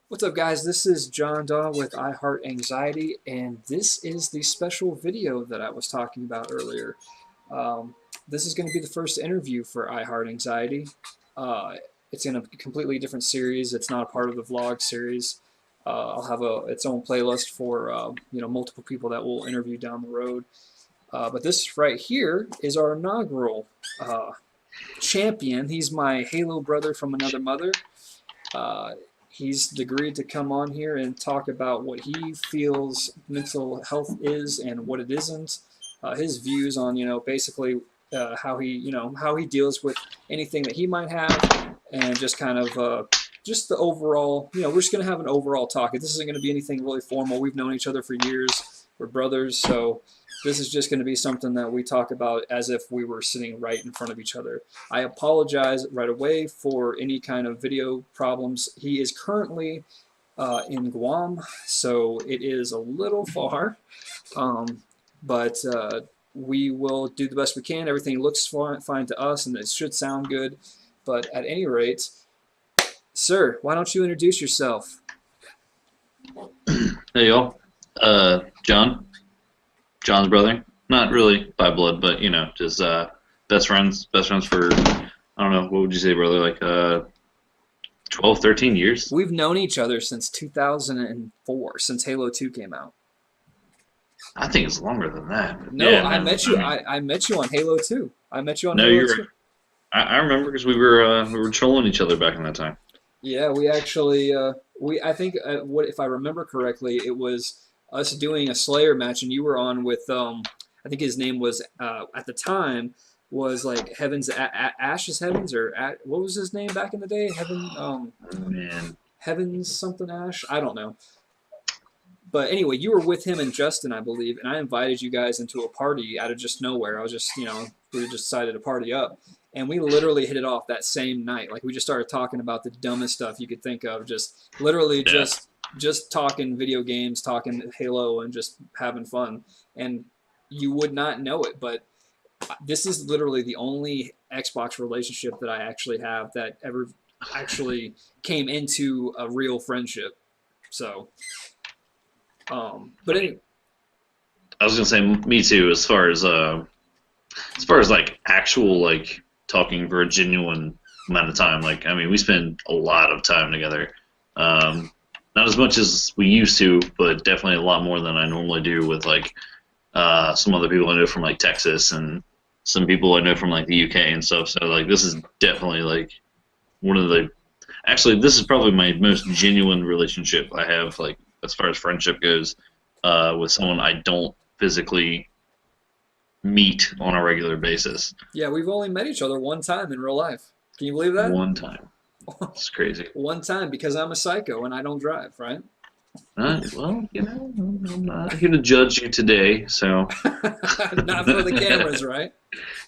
What's up, guys? This is John Daw with iHeartAnxiety, and this is the special video that I was talking about earlier. This is going to be the first interview for iHeartAnxiety. Uh, it's in a completely different series. It's not a part of the vlog series. I'll have its own playlist for multiple people that we'll interview down the road. But this right here is our inaugural champion. He's my Halo brother from another mother. Uh, he's agreed to come on here and talk about what he feels mental health is and what it isn't. His views on, basically how he deals with anything that he might have, and just kind of just the overall. We're just gonna have an overall talk. This isn't gonna be anything really formal. We've known each other for years. We're brothers, so this is just going to be something that we talk about as if we were sitting right in front of each other. I apologize right away for any kind of video problems. He is currently in Guam, so it is a little far, but we will do the best we can. Everything looks fine to us, and it should sound good. But at any rate, sir, why don't you introduce yourself? Hey y'all, John's brother. Not really by blood, but just best friends. Best friends for I don't know. What would you say, brother? Like 12, 13 years. We've known each other since 2004, since Halo 2 came out. I think it's longer than that. No, Yeah, I man. met you. I met you on Halo 2. I met you on No, Halo you're. 2. I remember because we were trolling each other back in that time. Yeah, we actually I think what if I remember correctly, it was us doing a Slayer match, and you were on with I think his name was at the time was like Ash's Heavens, or what was his name back in the day? Oh, man. Heavens something Ash. I don't know. But anyway, you were with him and Justin, I believe, and I invited you guys into a party out of just nowhere. I was just, we just decided to party up. And we literally hit it off that same night. Like, we just started talking about the dumbest stuff you could think of. Just literally Yeah. just talking video games, talking Halo, and just having fun. And you would not know it, but this is literally the only Xbox relationship that I actually have that ever actually came into a real friendship. So, but I anyway, mean, I was gonna say me too. As far as like actual like talking for a genuine amount of time. Like I mean, we spend a lot of time together. Um, Not as much as we used to, but definitely a lot more than I normally do with like some other people I know from like Texas and some people I know from like the UK and stuff. So like this is definitely like one of the actually this is probably my most genuine relationship I have like as far as friendship goes with someone I don't physically meet on a regular basis. yeah, we've only met each other one time in real life. Can you believe that? One time. It's crazy. One time, because I'm a psycho and I don't drive, right? Well, I'm not here to judge you today, so Not for the cameras, right?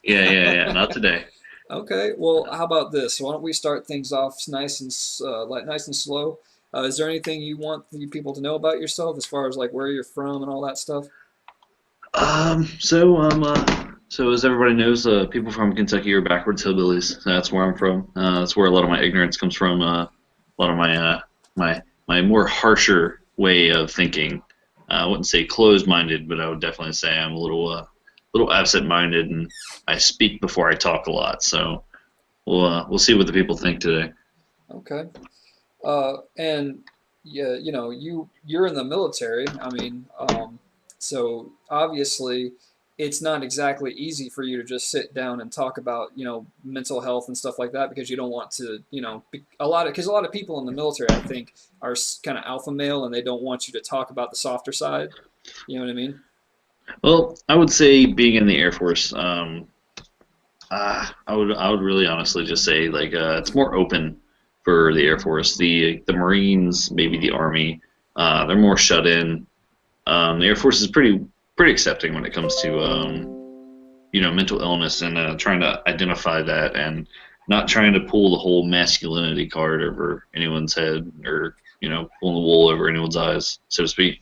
yeah, not today. Okay. Well, how about this? Why don't we start things off nice and nice and slow? Is there anything you want you people to know about yourself, as far as like where you're from and all that stuff? So as everybody knows, people from Kentucky are backwards hillbillies. That's where I'm from. That's where a lot of my ignorance comes from. A lot of my more harsher way of thinking. I wouldn't say closed-minded, but I would definitely say I'm a little absent-minded, and I speak before I talk a lot. So we'll see what the people think today. Okay. And yeah, you're in the military. I mean, so obviously it's not exactly easy for you to just sit down and talk about mental health and stuff like that, because you don't want to because a lot of people in the military, I think, are kind of alpha male, and they don't want you to talk about the softer side. You know what I mean? Well, I would say being in the Air Force, I would really honestly just say like it's more open for the Air Force. The Marines, maybe the Army, they're more shut in. The Air Force is pretty accepting when it comes to mental illness and trying to identify that and not trying to pull the whole masculinity card over anyone's head or pulling the wool over anyone's eyes, so to speak.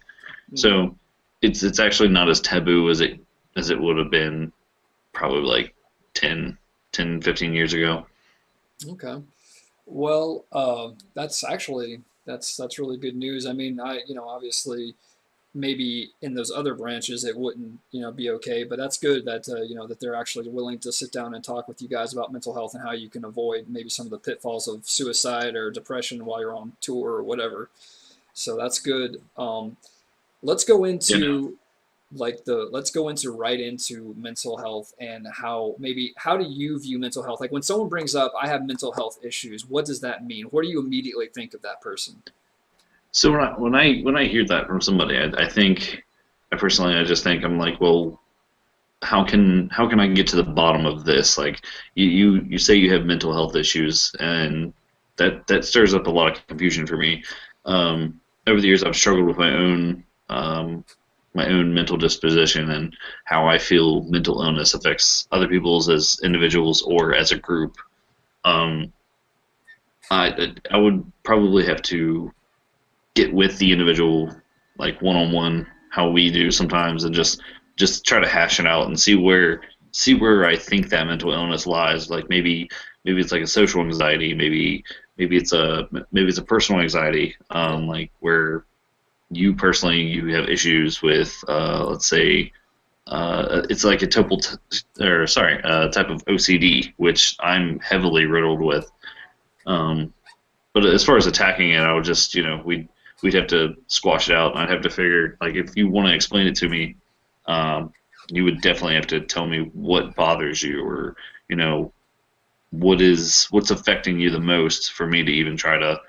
Mm. So it's actually not as taboo as it would have been probably like 10, 15 years ago. Okay. Well, that's actually That's really good news. I mean, obviously maybe in those other branches it wouldn't be okay, but that's good that that they're actually willing to sit down and talk with you guys about mental health and how you can avoid maybe some of the pitfalls of suicide or depression while you're on tour or whatever. So that's good. Let's go You know. into let's go into right into mental health and how do you view mental health? Like when someone brings up I have mental health issues, what does that mean? What do you immediately think of that person? So when I hear that from somebody, I think I personally I just think I'm like, well, how can I get to the bottom of this? Like you say you have mental health issues, and that stirs up a lot of confusion for me. Over the years, I've struggled with my own mental disposition and how I feel mental illness affects other people's as individuals or as a group. Um, I would probably have to get with the individual like one on one, how we do sometimes, and just try to hash it out and see where I think that mental illness lies. Like maybe it's like a social anxiety, maybe it's a personal anxiety, Yeah. like where you personally you have issues with let's say it's like a type of OCD, which I'm heavily riddled with. Um, but as far as attacking it, I would just, we'd have to squash it out. And I'd have to figure, like, if you want to explain it to me, um, you would definitely have to tell me what bothers you, or, you know, what's affecting you the most for me to even try to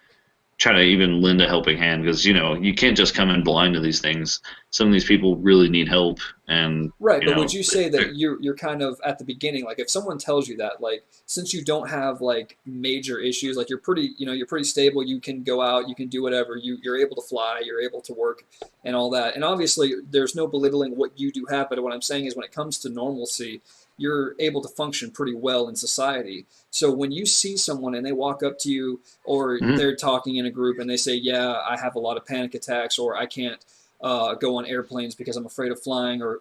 even lend a helping hand, because you can't just come in blind to these things. Some of these people really need help, and Right, but would you say that you're kind of at the beginning, like if someone tells you that, like since you don't have like major issues, like you're pretty stable, you can go out, you can do whatever, you're able to fly, you're able to work and all that. And obviously there's no belittling what you do have, but what I'm saying is when it comes to normalcy, you're able to function pretty well in society. So when you see someone and they walk up to you or Mhm. they're talking in a group and they say, "Yeah, I have a lot of panic attacks," or "I can't go on airplanes because I'm afraid of flying," or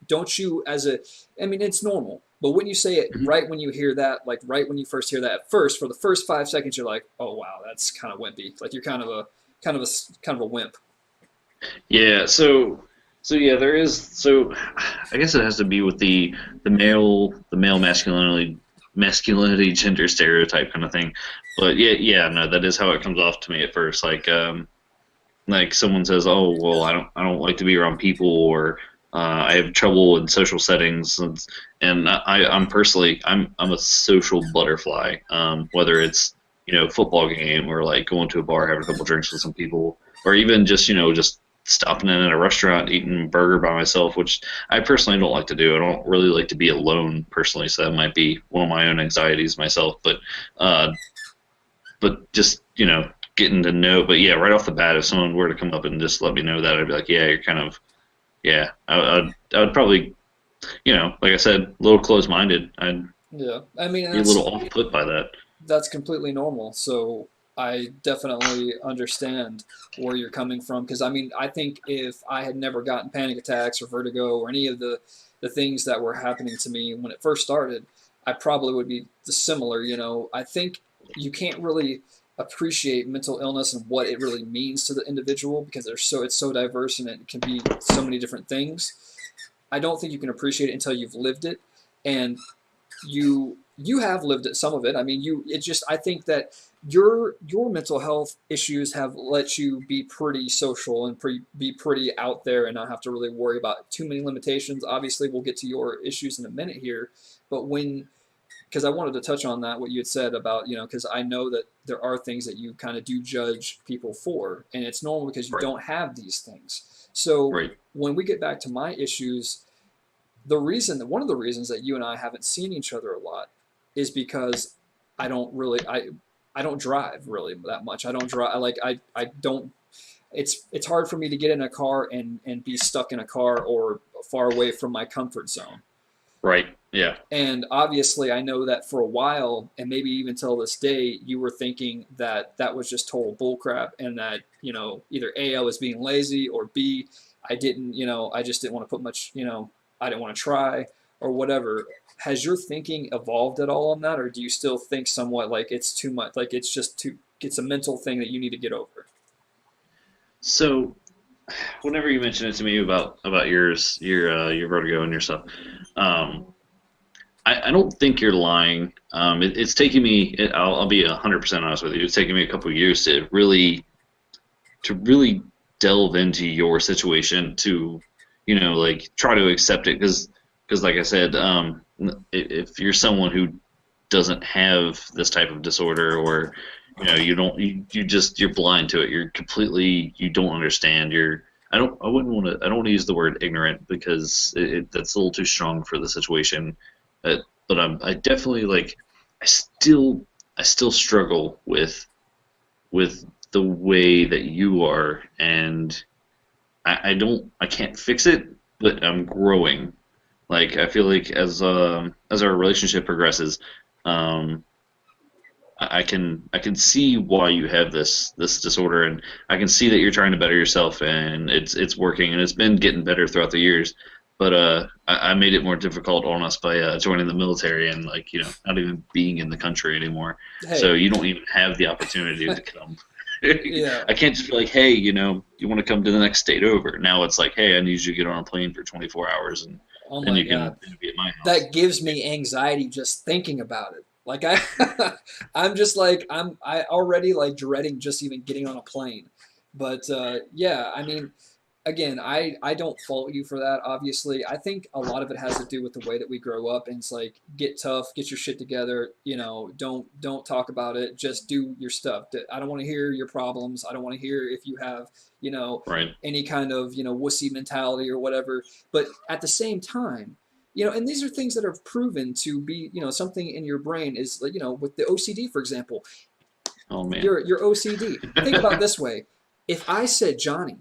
don't you I mean, it's normal, but when you say it Mhm. right when you hear that, like right when you first hear that, at first for the first 5 seconds you're like, oh wow, that's kind of wimpy, like you're kind of a wimp. Yeah, so yeah, there is. So I guess it has to be with the male masculinity gender stereotype kind of thing. But yeah, no, that is how it comes off to me at first. Like someone says, "Oh, well, I don't like to be around people," or I have trouble in social settings, and I'm a social butterfly. Whether it's football game, or like going to a bar, having a couple drinks with some people, or even just stopping in at a restaurant, eating a burger by myself, which I personally don't like to do. I don't really like to be alone personally, so that might be one of my own anxieties myself. Uh, but just getting to know. But yeah, right off the bat, if someone were to come up and just let me know that, I'd be like, yeah, you're kind of yeah. I would probably like I said, a little closed minded. I'd Yeah, I mean, be a little off put by that. that's completely normal. So I definitely understand where you're coming from because I mean, I think if I had never gotten panic attacks or vertigo or any of the things that were happening to me when it first started, I probably would be similar. I think you can't really appreciate mental illness and what it really means to the individual because it's so diverse and it can be so many different things. I don't think you can appreciate it until you've lived it, and you have lived it, some of it. I mean, I think that your mental health issues have let you be pretty social and be pretty out there and not have to really worry about too many limitations. Obviously, we'll get to your issues in a minute here, but because I wanted to touch on that, what you had said about, because I know that there are things that you kind of do judge people for, and it's normal because you Right, don't have these things. So right, when we get back to my issues, one of the reasons that you and I haven't seen each other a lot is because I don't really, I don't drive really that much. I don't drive. I don't. It's hard for me to get in a car and be stuck in a car or far away from my comfort zone. right. Yeah, And obviously, I know that for a while, and maybe even till this day, you were thinking that that was just total bullcrap, and that either A, I was being lazy, or B, I just didn't want to put much, I didn't want to try, or whatever. Has your thinking evolved at all on that, or do you still think somewhat like it's too much, like it's just too, it's a mental thing that you need to get over? So whenever you mention it to me about your vertigo and your stuff, um, I don't think you're lying. It's taking me. I'll be 100% honest with you. It's taking me a couple of years to really delve into your situation to, like try to accept it because like I said, if you're someone who doesn't have this type of disorder or you don't you're blind to it, you're completely, you don't understand, I don't want to use the word ignorant because that's a little too strong for the situation, but I definitely like, I still I still struggle with the way that you are, and I can't fix it, but I'm growing. Like I feel like as our relationship progresses, um, I can see why you have this disorder, and I can see that you're trying to better yourself, and it's working, and it's been getting better throughout the years. But I made it more difficult on us by joining the military and, like, not even being in the country anymore. So Hey, you don't even have the opportunity to come. yeah. I can't just be like, hey, you want to come to the next state over. Now it's like, hey, I need you to get on a plane for 24 hours, and Oh then my you can God. be at my house. That gives me anxiety just thinking about it. Like I I'm just like I already like dreading just even getting on a plane. But yeah, I mean, again, I don't fault you for that, obviously. I think a lot of it has to do with the way that we grow up, and it's like, get tough, get your shit together, don't talk about it, just do your stuff. I don't want to hear your problems. I don't want to hear if you have, you know, Right. any kind of, wussy mentality or whatever. But at the same time, and these are things that are proven to be, something in your brain is like, with the OCD, for example, Oh man. your OCD. Think about it this way. If I said, Johnny,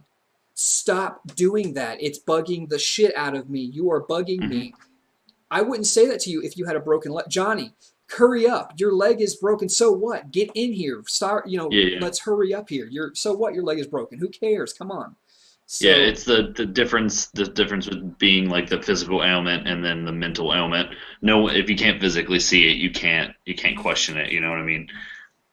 stop doing that. It's bugging the shit out of me. You are bugging Hmm. me. I wouldn't say that to you if you had a broken leg. Johnny, hurry up. Your leg is broken. So what? Get in here. Start, Yeah, yeah. let's hurry up here. So what? Your leg is broken. Who cares? Come on. Yeah, So, it's the difference with being like the physical ailment and then the mental ailment. No, if you can't physically see it, you can't question it. You know what I mean?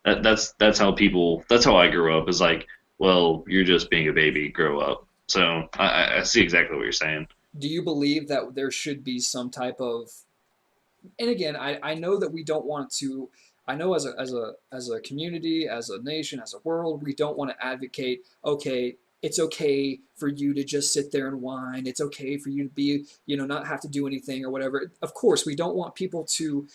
That's how I grew up. Is like, well, you're just being a baby. Grow up. So I see exactly what you're saying. do you believe that there should be some type of, and again, I know that we don't want to, I know as a community, as a nation, as a world, we don't want to advocate, okay, it's okay for you to just sit there and whine. It's okay for you to be, not have to do anything or whatever. Of course, we don't want people to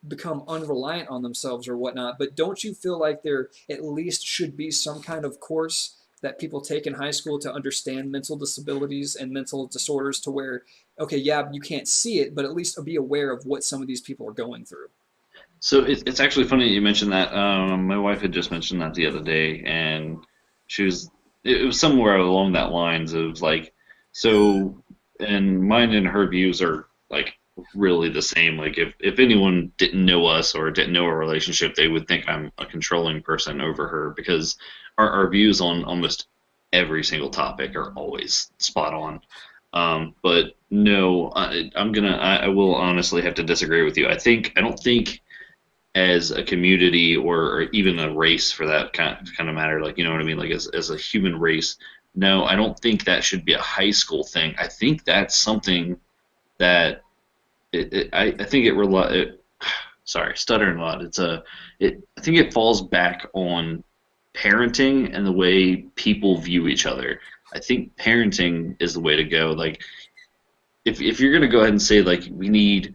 become unreliant on themselves or whatnot, but don't you feel like there at least should be some kind of course that people take in high school to understand mental disabilities and mental disorders, to where, okay, yeah, you can't see it, but at least be aware of what some of these people are going through. So it's actually funny that you mentioned that. My wife had just mentioned that the other day, and she was it was somewhere along that lines of like, so, and mine and her views are like really the same. Like if anyone didn't know us or didn't know our relationship, they would think I'm a controlling person over her because our views on almost every single topic are always spot on. But no, I will honestly have to disagree with you. I don't think as a community or even a race for that kind of matter, like, you know what I mean, like as a human race, no, I don't think that should be a high school thing. I think that's something that I think sorry, stuttering a lot. I think it falls back on parenting and the way people view each other. I think parenting is the way to go. Like if you're gonna go ahead and say like we need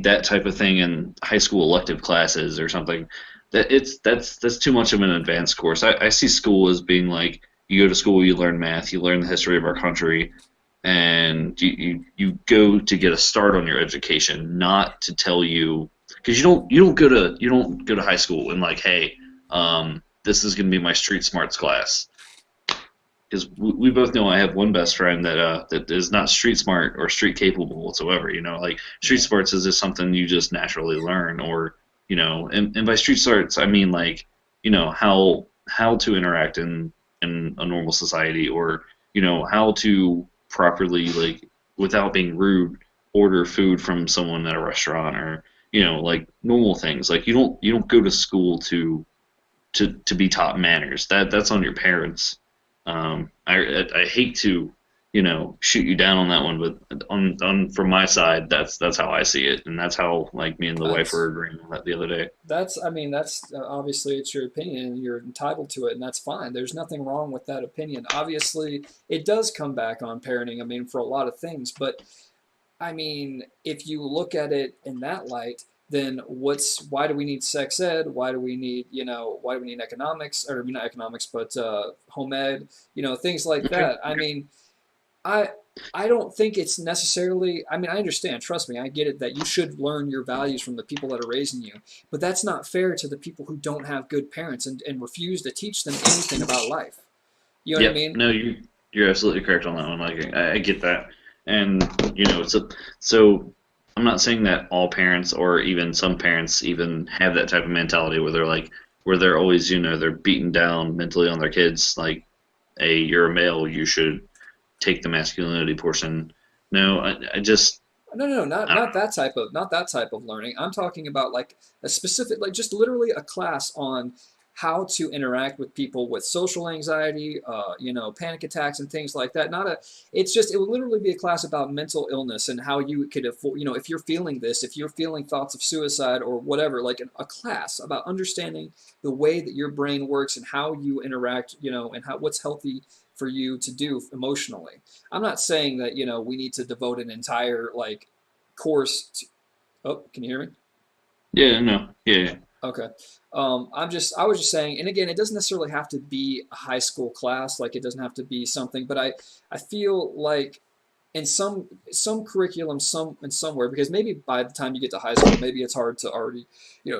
that type of thing in high school elective classes or something, that's too much of an advanced course. I see school as being like, you go to school, you learn math, you learn the history of our country, and you go to get a start on your education, not to tell you, because you don't go to high school and like, hey, this is going to be my street smarts class, because we both know I have one best friend that is not street smart or street capable whatsoever. Like street Yeah. smarts is just something you just naturally learn, or and by street smarts I mean like how to interact in a normal society, or how to properly, like, without being rude, order food from someone at a restaurant, or like normal things. Like you don't go to school to be taught manners. That's on your parents. I hate to, shoot you down on that one, but on from my side, that's how I see it, and that's how like me and the wife were That's agreeing on that the other day. I mean, that's obviously it's your opinion and you're entitled to it, and that's fine. There's nothing wrong with that opinion. Obviously, it does come back on parenting. I mean, for a lot of things, but I mean, if you look at it in that light, then why do we need sex ed? Why do we need, why do we need economics, or I mean, not economics, but home ed, things like Okay. that. I mean, I I don't think it's necessarily, I mean, I understand, trust me, I get it that you should learn your values from the people that are raising you, but that's not fair to the people who don't have good parents and refuse to teach them anything about life. You know what I Yep. mean? No, you're absolutely correct on that one. Like I get that, and so I'm not saying that all parents or even some parents even have that type of mentality where they're like where they're always they're beaten down mentally on their kids. Like, hey, you're a male, you should take the masculinity portion. No, I just No, no, no, not I don't not that type of not that type of learning. I'm talking about like a specific, like just literally a class on how to interact with people with social anxiety, panic attacks and things like that. Not a, it's just it would literally be a class about mental illness and how you could afford, if you're feeling this, if you're feeling thoughts of suicide or whatever, like a class about understanding the way that your brain works and how you interact, and how what's healthy for you to do emotionally. I'm not saying that, we need to devote an entire like course to, oh, can you hear me? yeah, no, yeah, yeah. Okay. I was just saying, and again, it doesn't necessarily have to be a high school class, like it doesn't have to be something, but I feel like in some curriculum, some in somewhere, because maybe by the time you get to high school, maybe it's hard to already,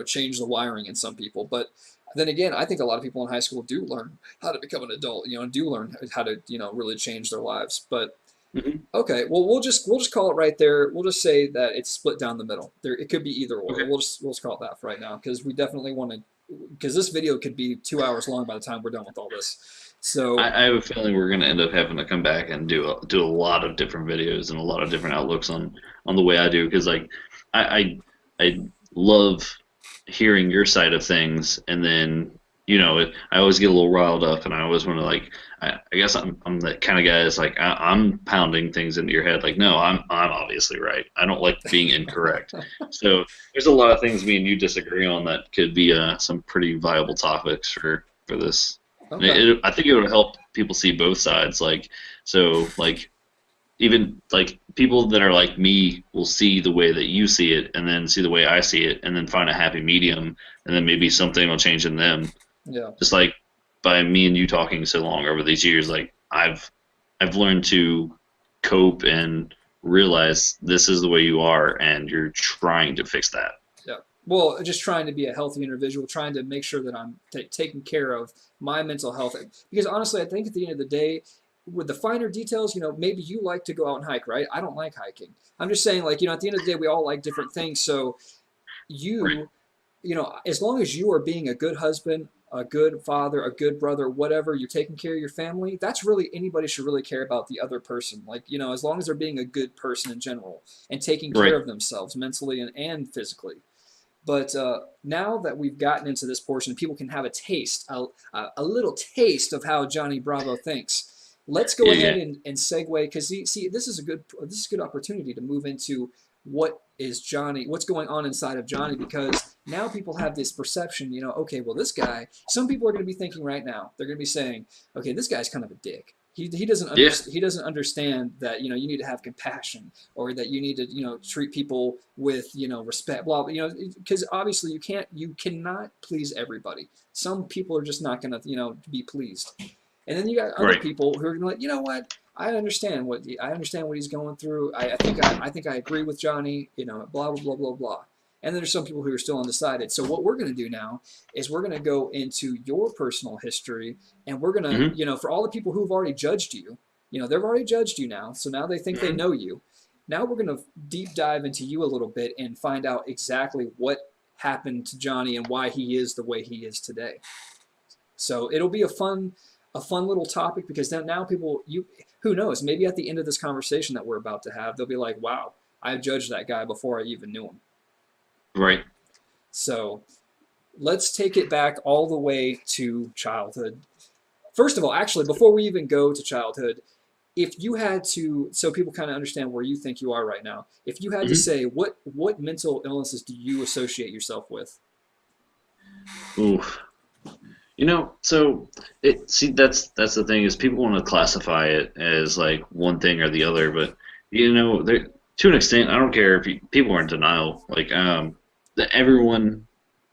change the wiring in some people. But then again, I think a lot of people in high school do learn how to become an adult, and do learn how to, really change their lives. But Hmm. okay, well we'll just call it right there. We'll just say that it's split down the middle. There, it could be either or. Okay. We'll just call it that for right now because we definitely want to, because this video could be 2 hours long by the time we're done with all this. So I have a feeling we're going to end up having to come back and do a lot of different videos and a lot of different outlooks on the way I do because like I I love hearing your side of things and then I always get a little riled up and I always want to like I guess I'm the kind of guy that's like I'm pounding things into your head like no I'm obviously right I don't like being incorrect so there's a lot of things me and you disagree on that could be some pretty viable topics for this. And okay, I think it would help people see both sides. Like, so, like, even like people that are like me will see the way that you see it, and then see the way I see it, and then find a happy medium, and then maybe something will change in them. yeah. Just like by me and you talking so long over these years, like I've learned to cope and realize this is the way you are, and you're trying to fix that. Yeah. Well, just trying to be a healthy individual, trying to make sure that I'm taking care of my mental health. Because honestly, I think at the end of the day, with the finer details, maybe you like to go out and hike, right? I don't like hiking. I'm just saying, like, at the end of the day, we all like different things. So Right. you, as long as you are being a good husband, a good father, a good brother, whatever, you're taking care of your family, that's really anybody should really care about the other person. Like, as long as they're being a good person in general and taking care Right. of themselves mentally and physically. But now that we've gotten into this portion, people can have a taste, a little taste of how Johnny Bravo thinks. Let's go Yeah. ahead Yeah. and segue because see, this is a good opportunity to move into what is Johnny, what's going on inside of Johnny, because now people have this perception, okay, well this guy, some people are going to be thinking right now, they're going to be saying, okay, this guy's kind of a dick. He doesn't Yeah. he doesn't understand that you need to have compassion or that you need to treat people with respect, blah, blah, because obviously you cannot please everybody. Some people are just not going to be pleased, and then you got other Right. people who are going to like, I understand what he's going through. I think I agree with Johnny, blah blah blah blah blah. And then there's some people who are still undecided. So what we're going to do now is we're going to go into your personal history, and we're going to, Hmm. for all the people who've already judged you, they've already judged you now. So now they think they Hmm. know you. Now we're going to deep dive into you a little bit and find out exactly what happened to Johnny and why he is the way he is today. So it'll be a fun little topic because now people, who knows, maybe at the end of this conversation that we're about to have, they'll be like, wow, I judged that guy before I even knew him. Right. So let's take it back all the way to childhood. First of all, actually, before we even go to childhood, if you had to, so people kind of understand where you think you are right now, if you had to Hmm. say what mental illnesses do you associate yourself with? Ooh. So that's the thing is people want to classify it as like one thing or the other, but there to an extent, I don't care if people are in denial. Like that everyone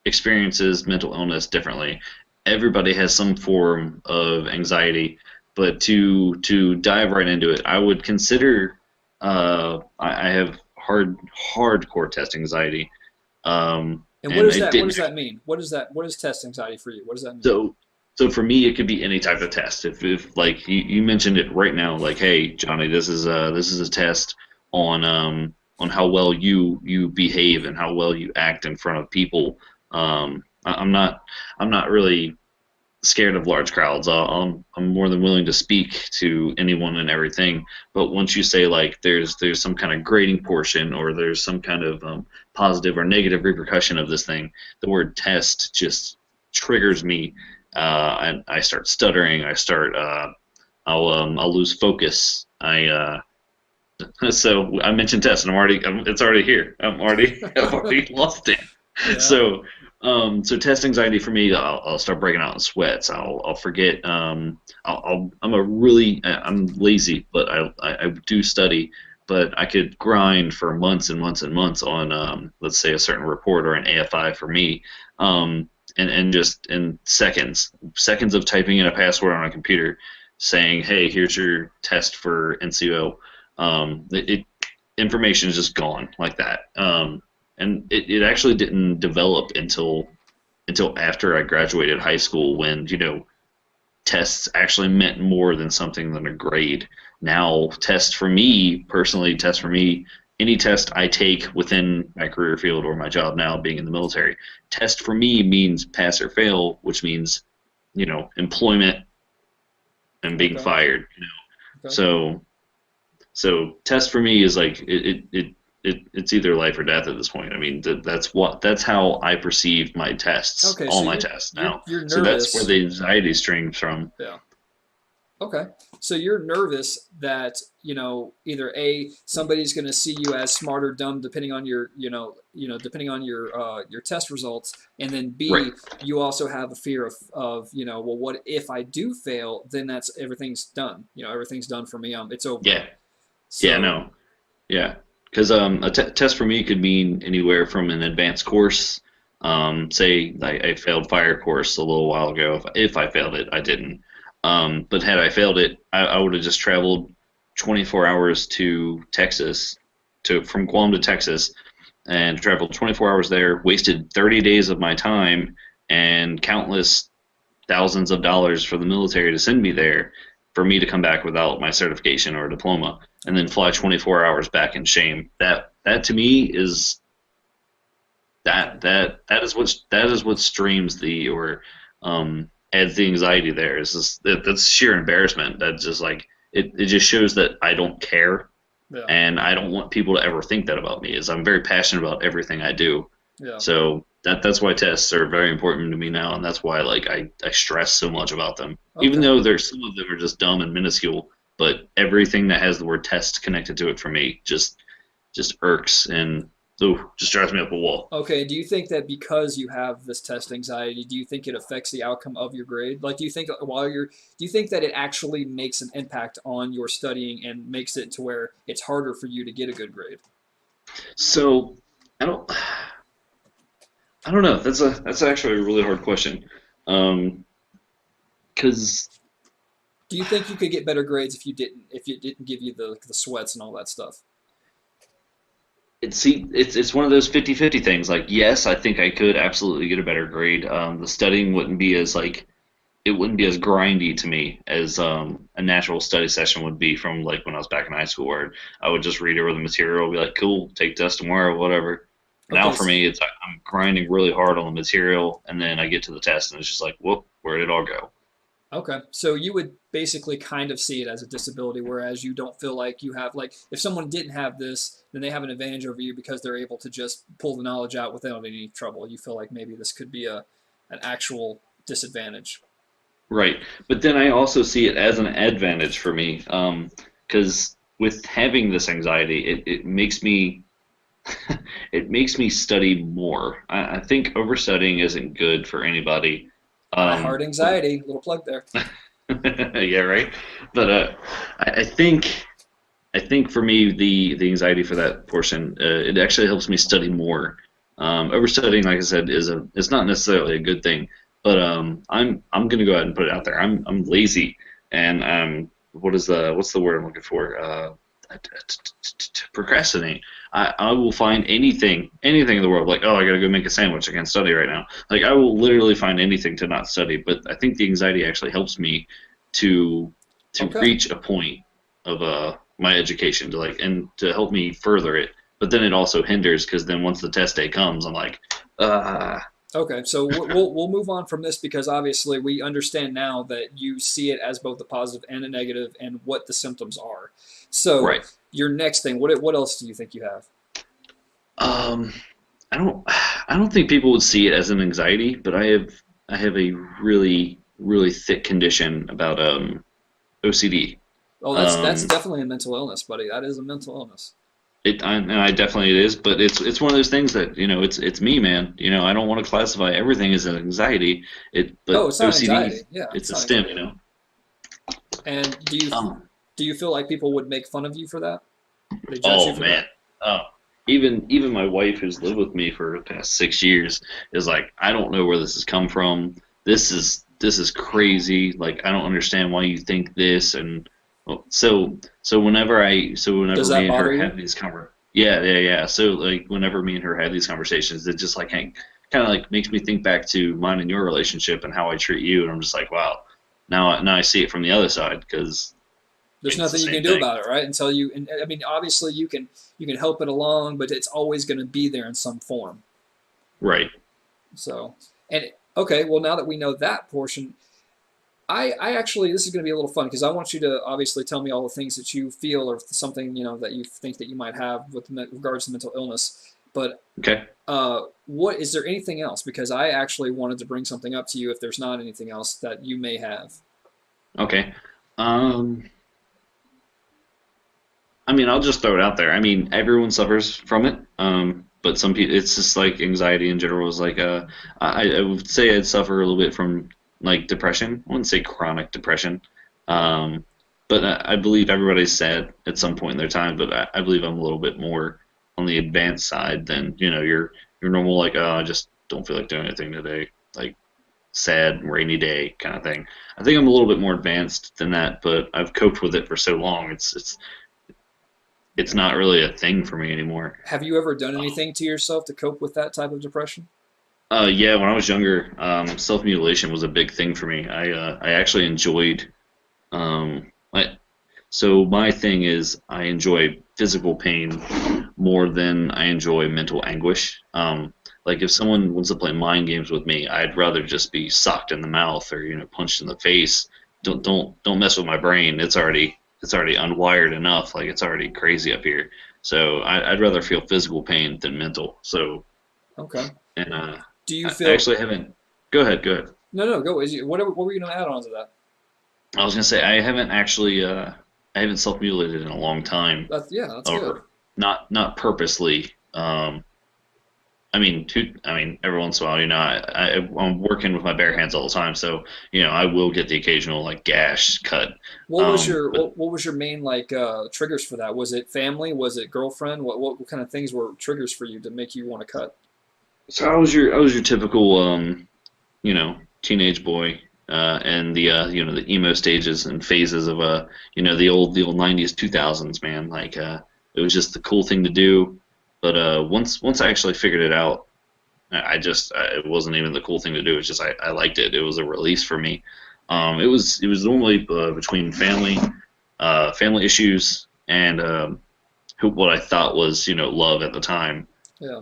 experiences mental illness differently. Everybody has some form of anxiety, but to dive right into it, I would consider I have hardcore test anxiety, And what and does it that what didn't. does that mean? What is test anxiety for you? What does that mean? So, so for me, it could be any type of test. If like you mentioned it right now, like, hey, Johnny, this is a test on how well you behave and how well you act in front of people. I'm not really scared of large crowds. I'm more than willing to speak to anyone and everything. But once you say like there's some kind of grading portion or there's some kind of positive or negative repercussion of this thing, the word test just triggers me, and I start stuttering. I'll lose focus. So I mentioned test, and it's already here. I've already lost it. Yeah. So, so test anxiety for me, I'll start breaking out in sweats. I'll forget. I'm lazy, but I do study. But I could grind for months and months and months on, let's say, a certain report or an AFI for me, and just in seconds of typing in a password on a computer, saying, "Hey, here's your test for NCO." Information is just gone like that. And it actually didn't develop until after I graduated high school when tests actually meant more than something than a grade. Now tests for me, any test I take within my career field or my job now being in the military, test for me means pass or fail, which means employment and being Okay. fired. Okay. So so test for me is like it's either life or death at this point. I mean, that's how I perceive my tests, Okay. all So my tests now. you're So that's where nervous. the anxiety streams from. Yeah. Okay. So you're nervous that, either A, somebody's going to see you as smart or dumb depending on depending on your test results, and then Right. B, you also have a fear of, well, what if I do fail? Then that's everything's done. Everything's done for me. It's over. Yeah. Yeah. So, No. Yeah. Because a test for me could mean anywhere from an advanced course. Say I failed fire course a little while ago. If I failed it, I didn't. But had I failed it, I would have just traveled 24 hours to Texas, to from Guam to Texas, and traveled 24 hours there, wasted 30 days of my time and countless thousands of dollars for the military to send me there for me to come back without my certification or diploma and then okay. fly 24 hours back in shame. That to me is Okay. that is what streams the or adds the anxiety there. That's sheer embarrassment. That's just like it just shows that I don't care Yeah. and I don't want people to ever think that about me. Is I'm very passionate about everything I do. Yeah. So that's why tests are very important to me now, and that's why like I stress so much about them. Even Okay. though there's some of them are just dumb and minuscule, but everything that has the word test connected to it for me just irks and ooh, just drives me up a wall. Okay, do you think that because you have this test anxiety, do you think it affects the outcome of your grade? Like, do you think that it actually makes an impact on your studying and makes it to where it's harder for you to get a good grade? So I don't I don't know. That's actually a really hard question. Because Do you think you could get better grades if it didn't give you the sweats and all that stuff? it's one of those 50-50 things. Like, yes, I think I could absolutely get a better grade. The studying wouldn't be as like it wouldn't be as grindy to me as a natural study session would be from like when I was back in high school, where I would just read over the material, be like, cool, take test tomorrow, whatever. Now Okay, for me, it's like I'm grinding really hard on the material, and then I get to the test, and it's just like, whoop, where did it all go? okay. So you would basically kind of see it as a disability, whereas you don't feel like you have, like, if someone didn't have this, then they have an advantage over you because they're able to just pull the knowledge out without any trouble. You feel like maybe this could be an actual disadvantage. Right. But then I also see it as an advantage for me, because with having this anxiety, it makes me it makes me study more. I think overstudying isn't good for anybody. I heart But anxiety. Little plug there. yeah, right. But I think for me the anxiety for that portion, it actually helps me study more. Overstudying, like I said, it's not necessarily a good thing, but I'm gonna go ahead and put it out there. I'm lazy, and what's the word I'm looking for? Procrastinate. I will find anything in the world, like, oh, I gotta go make a sandwich, I can't study right now. Like, I will literally find anything to not study. But I think the anxiety actually helps me to Okay. reach a point of my education, to like, and to help me further it. But then it also hinders, because then once the test day comes, I'm like, ah, Okay, so we'll move on from this because obviously we understand now that you see it as both a positive and a negative, and what the symptoms are. So right. your next thing, what else do you think you have? Um, I don't think people would see it as an anxiety, but I have a really thick condition about OCD. Oh, that's Um, definitely a mental illness, buddy. That is a mental illness. and I definitely it is, but it's one of those things that, it's me, man. I don't want to classify everything as an anxiety. Oh, But it's not OCD, anxiety. Yeah, it's it's a not stem, anxiety. you know. And Um, do you feel like people would make fun of you for that? They judge you oh for man, that? oh, even my wife, who's lived with me for the past 6 years, is like, I don't know where this has come from. This is crazy. Like, I don't understand why you think this. And well, so Does whenever that me and her bother you? have these yeah. So like whenever me and her have these conversations, it just like kind of like makes me think back to mine and your relationship and how I treat you, and I'm just like, wow. Now I see it from the other side, because I There's mean, it's the nothing you same can do thing. about it, right? Until you, and I mean, obviously you can help it along, but it's always going to be there in some form. Right. So, and okay, well, now that we know that portion, I actually, this is going to be a little fun because I want you to obviously tell me all the things that you feel or something that you think that you might have with regards to mental illness. But Okay. what is there anything else? Because I actually wanted to bring something up to you if there's not anything else that you may have. Okay. Um, I mean, I'll just throw it out there. I mean, everyone suffers from it. But some people, it's just like anxiety in general is like, I would say I'd suffer a little bit from like depression. I wouldn't say chronic depression. Um, but I believe everybody's sad at some point in their time, but I believe I'm a little bit more on the advanced side than, your normal, like, oh, I just don't feel like doing anything today. Like, sad rainy day kind of thing. I think I'm a little bit more advanced than that, but I've coped with it for so long. It's not really a thing for me anymore. Have you ever done anything to yourself to cope with that type of depression? Yeah, when I was younger, self mutilation was a big thing for me. I actually enjoyed. I So my thing is, I enjoy physical pain more than I enjoy mental anguish. Like, if someone wants to play mind games with me, I'd rather just be socked in the mouth, or punched in the face. Don't mess with my brain. It's already unwired enough. Like, it's already crazy up here. So I'd rather feel physical pain than mental. So, Okay. and Do you I feel? actually haven't. Go ahead. Go ahead. No, go. What were you going to add on to that? I was gonna say, I haven't actually. I haven't self mutilated in a long time, Yeah, that's good. or not purposely. I mean, every once in a while, I'm working with my bare hands all the time, so I will get the occasional like gash cut. But What was your main like triggers for that? Was it family? Was it girlfriend? What kind of things were triggers for you to make you want to cut? so I was your typical teenage boy, and the emo stages and phases of the old 90s 2000s, man. Like, it was just the cool thing to do. But once I actually figured it out, it wasn't even the cool thing to do. It's just I liked it. It was a release for me. It was normally between family issues, and what I thought was love at the time. Yeah.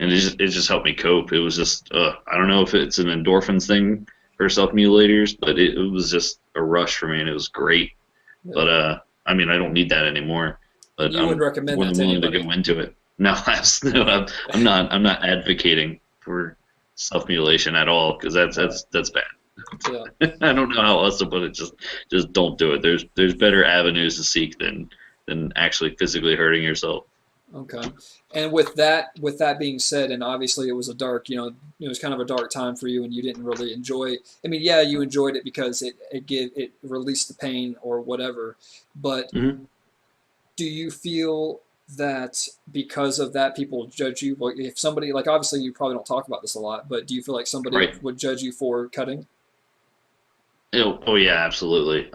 And it just helped me cope. It was just, I don't know if it's an endorphins thing for self mutilators, but it was just a rush for me, and it was great. Yeah. But I mean, I don't need that anymore. And But you wouldn't I'm recommend more that than to willing to anybody. go into it. No, no, I'm not advocating for self mutilation at all, because that's All right. that's that's bad. Yeah. I don't know how else to put it. Just don't do it. There's better avenues to seek than actually physically hurting yourself. Okay. And with that being said, and obviously it was a dark, it was kind of a dark time for you, and you didn't really enjoy. I mean, yeah, you enjoyed it because it released the pain or whatever. But Hmm. do you feel that because of that, people judge you? Like, if somebody, like, obviously you probably don't talk about this a lot, but do you feel like somebody Right. would judge you for cutting? Oh yeah, absolutely.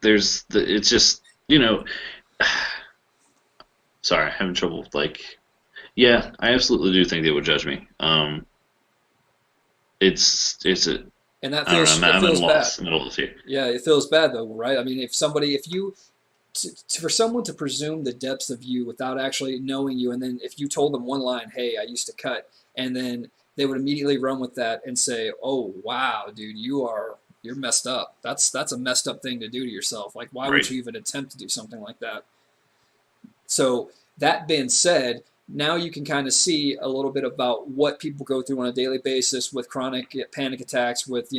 It's just, sorry, I'm having trouble with like, yeah, I absolutely do think they would judge me. It's a, And that I don't know, feels it I'm at a feels bad. loss, middle of this here. Yeah, it feels bad though, right? I mean, if you for someone to presume the depths of you without actually knowing you, and then if you told them one line, "Hey, I used to cut," and then they would immediately run with that and say, "Oh, wow, dude, you're messed up. That's a messed up thing to do to yourself. Like, why would Right. you even attempt to do something like that?" So that being said, now you can kind of see a little bit about what people go through on a daily basis with chronic panic attacks, with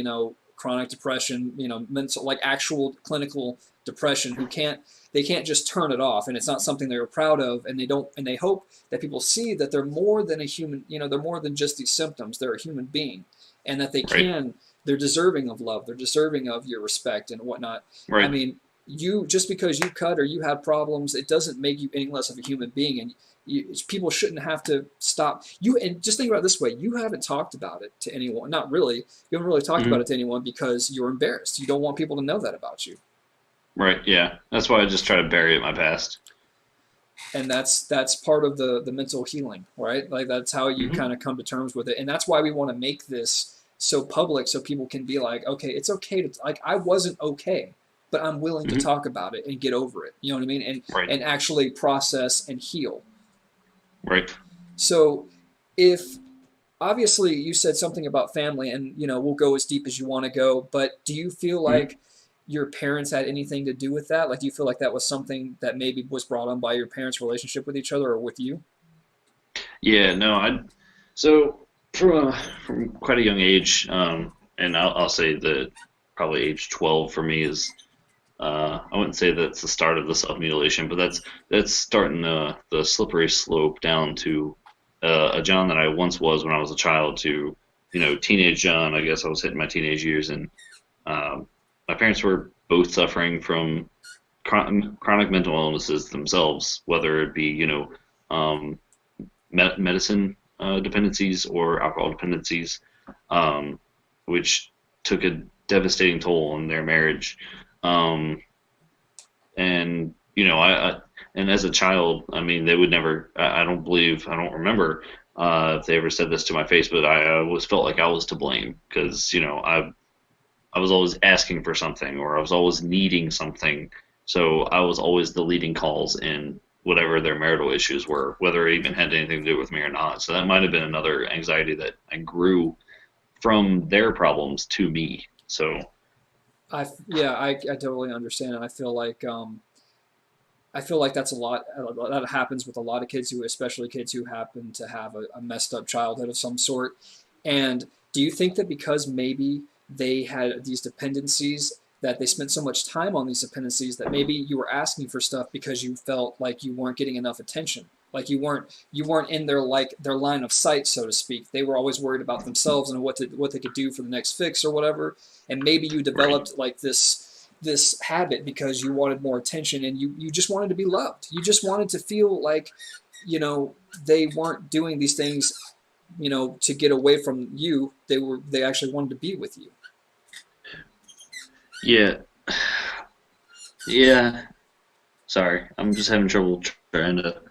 chronic depression, mental, like actual clinical depression, who can't they can't just turn it off, and it's not something they're proud of, and they don't, and they hope that people see that they're more than a human, they're more than just these symptoms. They're a human being, and that Right. they're deserving of love, they're deserving of your respect and whatnot. I Right. mean, you just because you cut or you have problems, it doesn't make you any less of a human being. And people shouldn't have to stop you. And just think about it this way: you haven't talked about it to anyone. Not really. You haven't really talked about Hmm. it to anyone because you're embarrassed. You don't want people to know that about you. Right. Yeah. That's why I just try to bury it in my past. And that's part of the mental healing, right? Like, that's how you Hmm. kind of come to terms with it. And that's why we want to make this so public, so people can be like, okay, it's okay to, like, I wasn't okay, but I'm willing to Hmm. talk about it and get over it. You know what I mean? Right. And actually process and heal. Right. So if obviously you said something about family, and we'll go as deep as you want to go, but do you feel Hmm. like your parents had anything to do with that? Like, do you feel like that was something that maybe was brought on by your parents' relationship with each other or with you? Yeah. No. So from quite a young age, and I'll say that probably age 12 for me is. I wouldn't say that's the start of the self mutilation, but that's starting the slippery slope down to a John that I once was when I was a child to teenage John. I guess I was hitting my teenage years, and um, my parents were both suffering from chronic mental illnesses themselves, whether it be um, medicine dependencies or alcohol dependencies, um, which took a devastating toll on their marriage. Um, and and as a child, I mean, they would never. I don't believe. I don't remember if they ever said this to my face, but I always felt like I was to blame because I was always asking for something or I was always needing something. So I was always the leading calls in whatever their marital issues were, whether it even had anything to do with me or not. So that might have been another anxiety that I grew from their problems to me. So Yeah, I totally understand, and I feel like that's a lot that happens with a lot of kids, who, especially kids who happen to have a messed up childhood of some sort. And do you think that because maybe they had these dependencies, that they spent so much time on these dependencies, that maybe you were asking for stuff because you felt like you weren't getting enough attention, like you weren't in their line of sight, so to speak. They were always worried about themselves and what they could do for the next fix or whatever. And maybe you right, developed like this habit because you wanted more attention, and you just wanted to be loved. You just wanted to feel like, you know, they weren't doing these things, to get away from you. They actually wanted to be with you. yeah, yeah. Sorry, I'm just having trouble trying to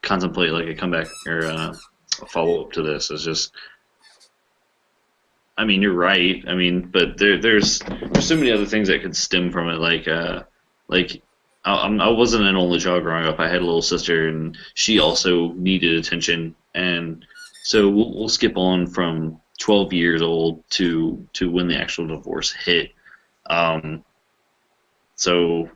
contemplate like a comeback or a follow up to this. It's just, I mean, you're right. I mean, but there's so many other things that could stem from it. Like I wasn't an only child growing up. I had a little sister, and she also needed attention. And so we'll skip on from 12 years old to when the actual divorce hit. Um, so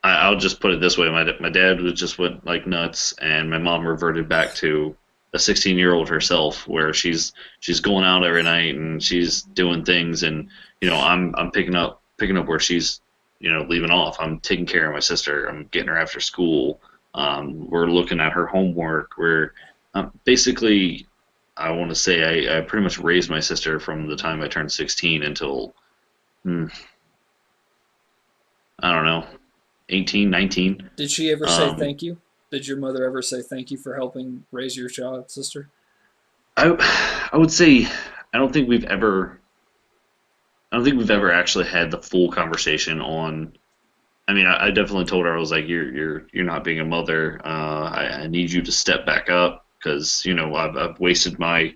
I'll just put it this way: my dad was just went like nuts, and my mom reverted back to a 16-year-old herself, where she's going out every night and she's doing things, and I'm picking up where she's leaving off. I'm taking care of my sister. I'm getting her after school. We're looking at her homework. We're basically, I want to say I pretty much raised my sister from the time I turned 16 until hmm, I don't know, 18, 19. Did she ever say Um, thank you? Did your mother ever say thank you for helping raise your child sister? I would say I don't think we've ever I don't think we've ever actually had the full conversation on. I mean, I definitely told her, I was like, you're not being a mother. I need you to step back up, because I've wasted my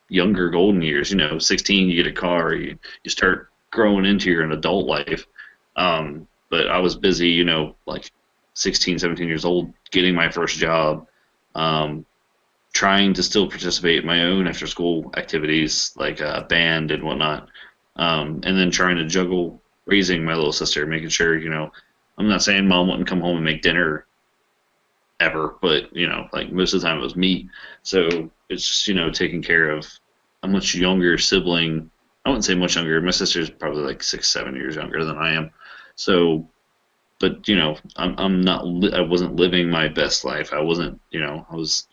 younger golden years. 16, you get a car, you start growing into your an adult life. But I was busy, like 16, 17 years old, getting my first job, um, trying to still participate in my own after school activities like band and whatnot, and then trying to juggle raising my little sister, making sure, I'm not saying mom wouldn't come home and make dinner ever, but like most of the time it was me. So it's just, taking care of a much younger sibling. I wouldn't say much younger. My sister's probably like 6, 7 years younger than I am. So, but I'm not. I wasn't living my best life. I wasn't. I was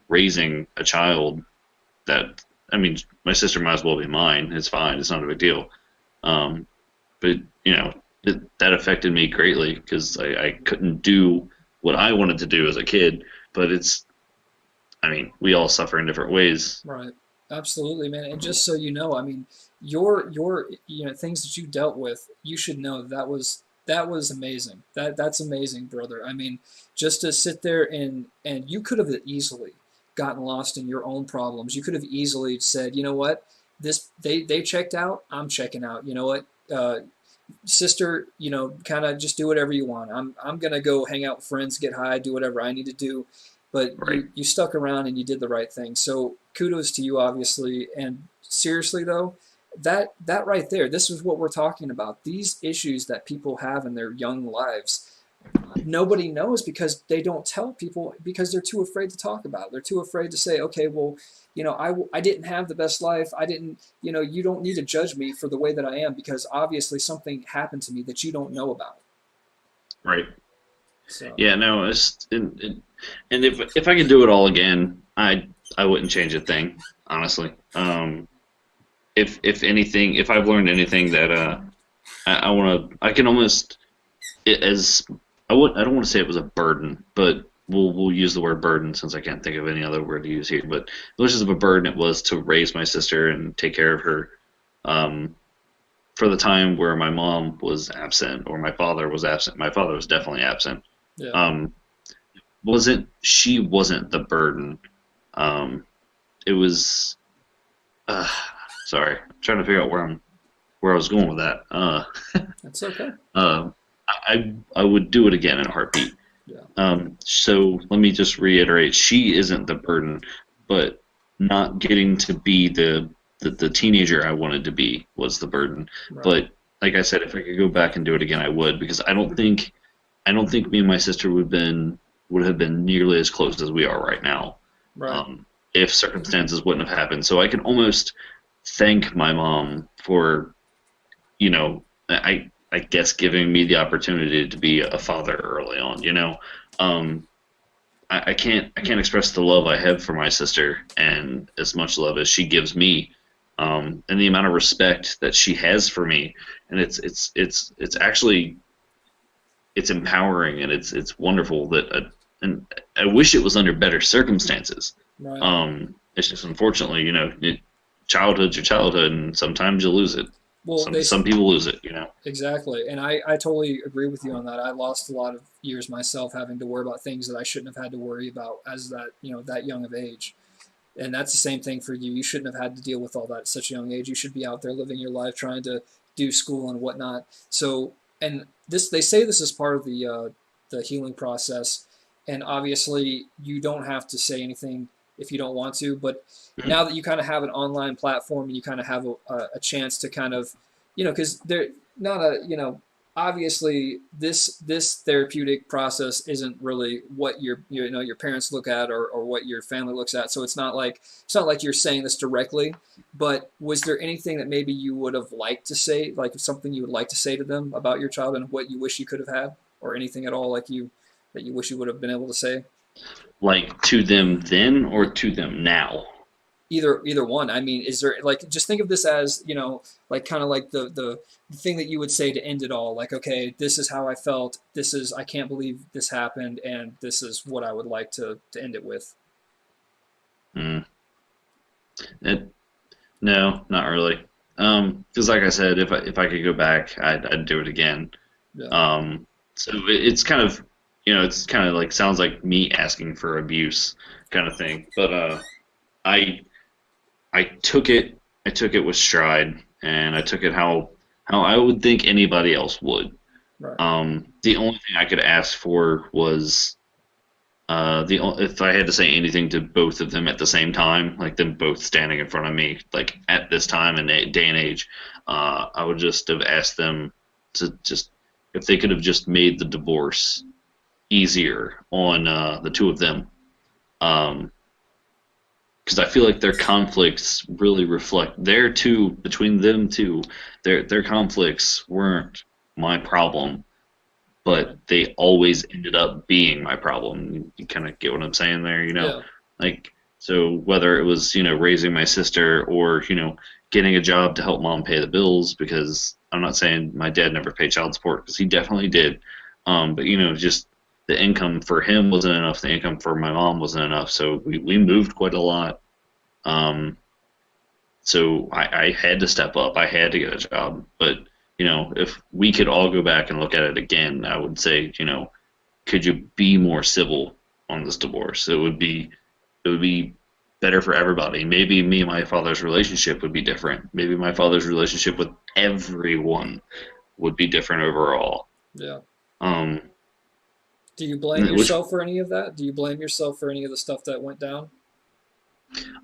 raising a child that. I mean, my sister might as well be mine. It's fine. It's not a big deal. Um, but that affected me greatly, because I couldn't do what I wanted to do as a kid. But I mean, we all suffer in different ways. Right. Absolutely, man. And just so you know, I mean, your things that you dealt with, you should know that was amazing. That's amazing, brother. I mean, just to sit there and you could have easily gotten lost in your own problems. You could have easily said, you know what, this they checked out, I'm checking out. You know what, sister, kind of just do whatever you want. I'm gonna go hang out with friends, get high, do whatever I need to do. But Right. you stuck around and you did the right thing. So kudos to you, obviously. And seriously though, that right there, this is what we're talking about. These issues that people have in their young lives, nobody knows because they don't tell people because they're too afraid to talk about it. They're too afraid to say, okay, well, I didn't have the best life. I didn't, you don't need to judge me for the way that I am because obviously something happened to me that you don't know about. Right. So, Yeah. No. And if I could do it all again, I wouldn't change a thing, honestly. If anything, if I've learned anything that I want to, I can almost it as I don't want to say it was a burden, but we'll use the word burden since I can't think of any other word to use here. But as much as of a burden it was to raise my sister and take care of her, um, for the time where my mom was absent or my father was absent. My father was definitely absent. yeah. Um, wasn't She wasn't the burden. It was. Uh, Sorry, I'm trying to figure out where I was going with that. That's okay. Uh, I would do it again in a heartbeat. Yeah. So let me just reiterate: she isn't the burden, but not getting to be the teenager I wanted to be was the burden. Right. But like I said, if I could go back and do it again, I would, because I don't think me and my sister would have been nearly as close as we are right now, Right. um, if circumstances wouldn't have happened. So I can almost thank my mom for, I guess, giving me the opportunity to be a father early on. Um, I can't express the love I have for my sister and as much love as she gives me, and the amount of respect that she has for me, and it's actually it's empowering, and it's wonderful that and I wish it was under better circumstances. Right. It's just, unfortunately, childhood's your childhood, and sometimes you lose it. Well, Some people lose it. exactly. And I totally agree with you on that. I lost a lot of years myself having to worry about things that I shouldn't have had to worry about as that young of age. And that's the same thing for you. You shouldn't have had to deal with all that at such a young age. You should be out there living your life, trying to do school and whatnot. So, and they say this is part of the healing process. And obviously, you don't have to say anything if you don't want to. But now that you kind of have an online platform and you kind of have a chance to kind of, because they're not a obviously this therapeutic process isn't really what your parents look at, or what your family looks at. So it's not like you're saying this directly, but was there anything that maybe you would have liked to say, like something you would like to say to them about your child and what you wish you could have had, or anything at all like you that you wish you would have been able to say? Like to them then or to them now? Either one. I mean, is there, like, just think of this as, like kind of like the thing that you would say to end it all, like, okay, this is how I felt, this is, I can't believe this happened, and this is what I would like to end it with. Mm. It, no, not really. Because like I said, if I could go back, I'd do it again. Yeah. So it's kind of, it's kind of like sounds like me asking for abuse kind of thing. But I I took it with stride, and I took it how I would think anybody else would. Right. The only thing I could ask for was if I had to say anything to both of them at the same time, like them both standing in front of me, like at this time and day and age, I would just have asked them to just if they could have just made the divorce easier on the two of them. Um, because I feel like their conflicts really reflect their two between them two. Their conflicts weren't my problem, but Right. they always ended up being my problem. You kind of get what I'm saying there, Yeah. like so whether it was raising my sister or getting a job to help mom pay the bills, because I'm not saying my dad never paid child support because he definitely did, but just the income for him wasn't enough, the income for my mom wasn't enough, so we moved quite a lot. um, so I had to step up. I had to get a job. But, if we could all go back and look at it again, I would say, could you be more civil on this divorce? It would be better for everybody. Maybe me and my father's relationship would be different. Maybe my father's relationship with everyone would be different overall. Yeah. Um, Do you blame which yourself for any of that? Do you blame yourself for any of the stuff that went down?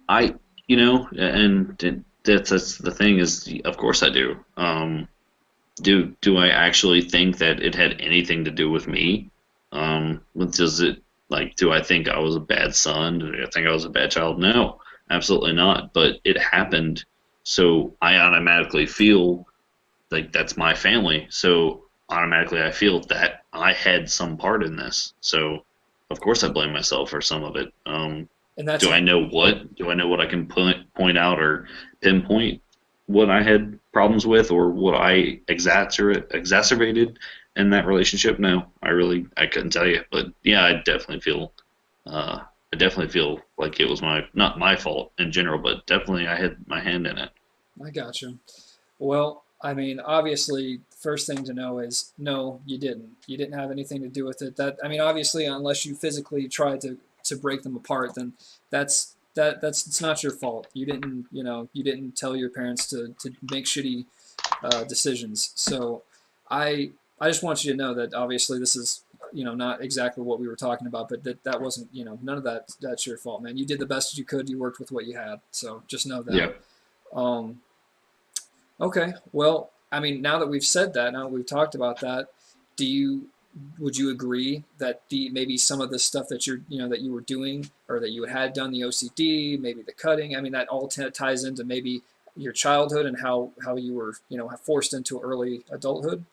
I, and that's the thing is, of course I do. Do I actually think that it had anything to do with me? Does it like do I think I was a bad son? Do I think I was a bad child? No, absolutely not. But it happened, so I automatically feel like that's my family. So automatically I feel that I had some part in this. So of course I blame myself for some of it. And that's Do I know what? Do I know what I can point out or pinpoint what I had problems with or what I exacerbated in that relationship? No, I couldn't tell you. But yeah, I definitely feel like it was not my fault in general, but definitely I had my hand in it. I got you. Well, I mean, obviously, first thing to know is no, you didn't. You didn't have anything to do with it. That, I mean, obviously, unless you physically tried to break them apart, then that's it's not your fault. You didn't tell your parents to make shitty decisions. So I just want you to know that obviously this is not exactly what we were talking about, but that wasn't none of that's your fault, man. You did the best you could. You worked with what you had. So just know that. Yeah. Um, Okay, well, I mean, now that we've said that, now that we've talked about that, do you would you agree that the maybe some of the stuff that that you were doing, or that you had done, the OCD, maybe the cutting, I mean, that all ties into maybe your childhood and how you were, forced into early adulthood?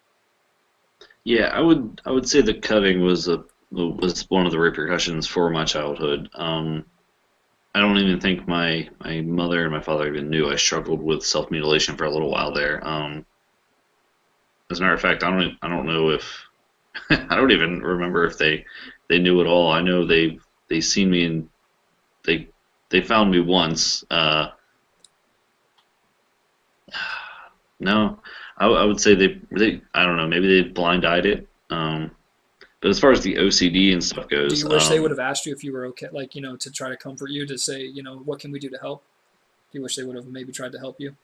Yeah, I would say the cutting was one of the repercussions for my childhood. I don't even think my mother and my father even knew I struggled with self mutilation for a little while there. As a matter of fact, I don't know if I don't even remember if they knew at all. I know they seen me and they they found me once. No, I would say they I don't know, maybe they blind eyed it. But as far as the OCD and stuff Do goes, you wish they would have asked you if you were okay, like, to try to comfort you, to say, what can we do to help? Do you wish they would have maybe tried to help you?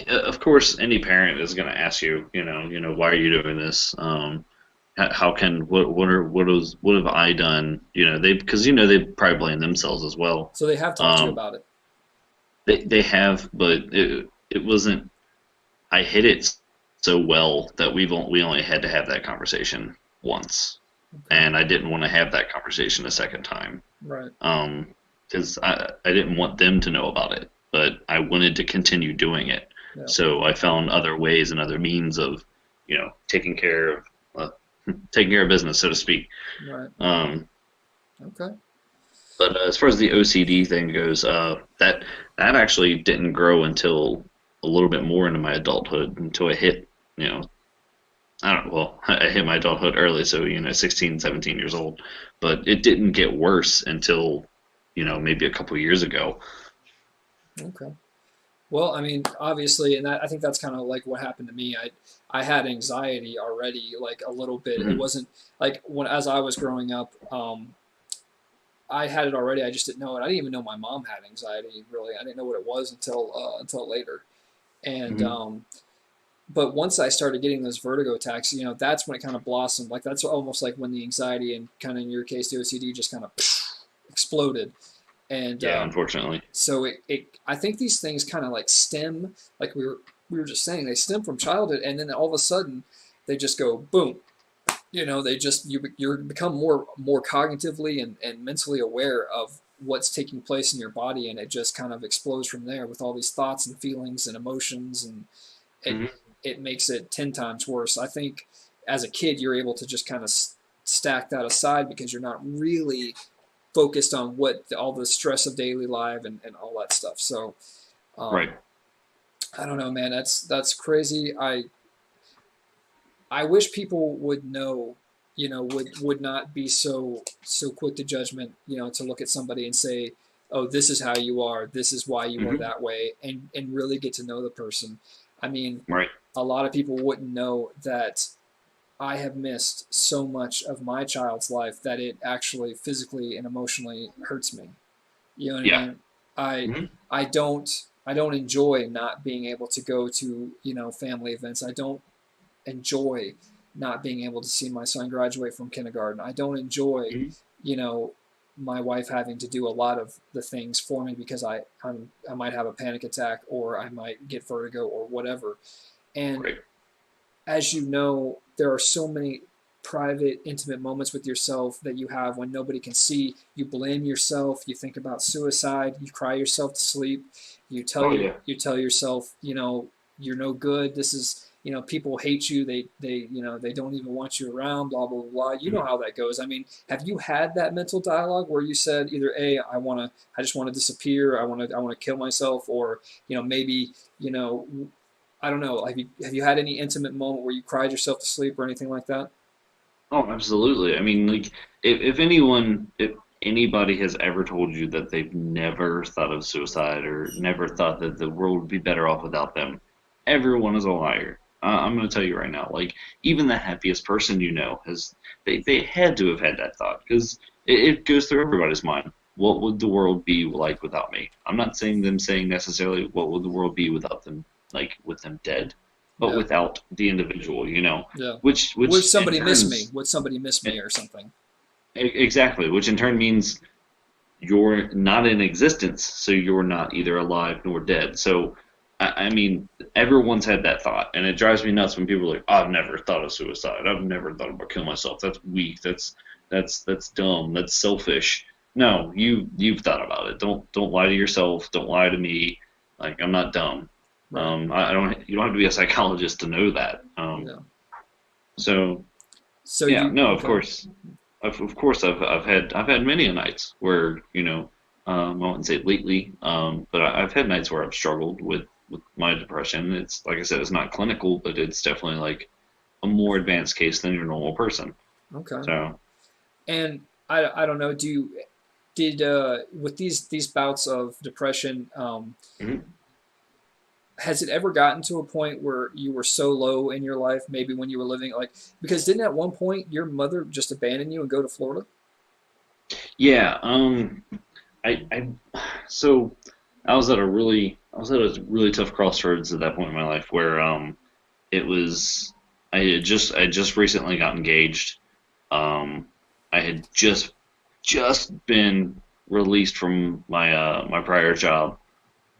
of course, any parent is going to ask you, why are you doing this? How can what have I done? They because they probably blame themselves as well. So they have talked to you Um, about it. they have, but it wasn't. I hid it so well that we only had to have that conversation once, Okay. and I didn't want to have that conversation a second time. Right. Because I didn't want them to know about it, but I wanted to continue doing it. Yeah. So I found other ways and other means of, taking care of taking care of business, so to speak. Right. Um, Okay. but as far as the OCD thing goes, that actually didn't grow until a little bit more into my adulthood, until I hit, you know, I don't well, I hit my adulthood early, so 16, 17 years old. But it didn't get worse until, maybe a couple years ago. Okay. Well, I mean, obviously, and I think that's kind of like what happened to me. I had anxiety already, like a little bit. It Hmm. wasn't like when as I was growing up, I had it already. I just didn't know it. I didn't even know my mom had anxiety. Really, I didn't know what it was until later. And Hmm. but once I started getting those vertigo attacks, that's when it kind of blossomed. Like that's almost like when the anxiety and kind of in your case the OCD just kind of exploded. And Yeah, unfortunately. so I think these things kind of like stem, like we were just saying, they stem from childhood, and then all of a sudden they just go boom. They just you become more cognitively and mentally aware of what's taking place in your body, and it just kind of explodes from there with all these thoughts and feelings and emotions, and it Hmm. it makes it 10 times worse. I think as a kid you're able to just kind of stack that aside because you're not really focused on what all the stress of daily life and all that stuff. So Right. um, I don't know, man. That's crazy. I wish people would know, would not be so quick to judgment, to look at somebody and say, "Oh, this is how you are. This is why you are Hmm. that way," and really get to know the person. I mean, Right. a lot of people wouldn't know that I have missed so much of my child's life that it actually physically and emotionally hurts me. You know what I Yeah. mean? I Hmm. I don't enjoy not being able to go to, family events. I don't enjoy not being able to see my son graduate from kindergarten. I don't enjoy, Hmm. you know, my wife having to do a lot of the things for me because I might have a panic attack or I might get vertigo or whatever. And Right. as you know, there are so many private, intimate moments with yourself that you have when nobody can see. You blame yourself. You think about suicide. You cry yourself to sleep. Oh yeah. You tell yourself, you're no good. This is, people hate you. They don't even want you around. Blah blah blah. You know Hmm. how that goes. I mean, have you had that mental dialogue where you said either a, I just want to disappear. I want to kill myself, or maybe I don't know. Have you had any intimate moment where you cried yourself to sleep or anything like that? Oh, absolutely. I mean, like, if anybody has ever told you that they've never thought of suicide or never thought that the world would be better off without them, everyone is a liar. I'm going to tell you right now, like, even the happiest person they had to have had that thought because it goes through everybody's mind. What would the world be like without me? I'm not saying them saying necessarily what would the world be without them, like with them dead, but Yeah, without the individual, yeah. Would which in somebody miss me? turns Would somebody miss me or something? exactly, which in turn means you're not in existence, so you're not either alive nor dead. So, I mean, everyone's had that thought, and it drives me nuts when people are like, "I've never thought of suicide. I've never thought about killing myself. That's weak. That's dumb. That's selfish." No, you've thought about it. Don't lie to yourself. Don't lie to me. Like I'm not dumb. Right. I don't. You don't have to be a psychologist to know that. Yeah. So So yeah, you no, of okay? course. Of course, I've had many a nights where I wouldn't say lately, but I've had nights where I've struggled with my depression. It's like I said, it's not clinical, but it's definitely like a more advanced case than your normal person. Okay. So And I don't know. Did with these bouts of depression, mhm. has it ever gotten to a point where you were so low in your life, maybe when you were living like because didn't at one point your mother just abandon you and go to Florida? Yeah, I so I was at a really tough crossroads at that point in my life where it was I had just recently got engaged. I had just been released from my prior job.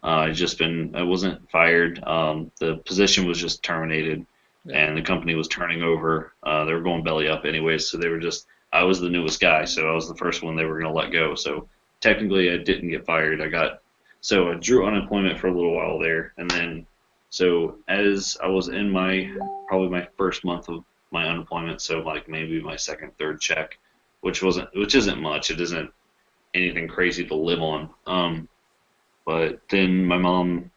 I wasn't fired. The position was just terminated. Yeah. and the company was turning over. They were going belly up anyways, so they were just. I was the newest guy, so I was the first one they were going to let go. So technically, I didn't get fired. I drew unemployment for a little while there, and then so as I was in my probably my first month of my unemployment, so like maybe my second, third check, which isn't much. It isn't anything crazy to live on. But then my mom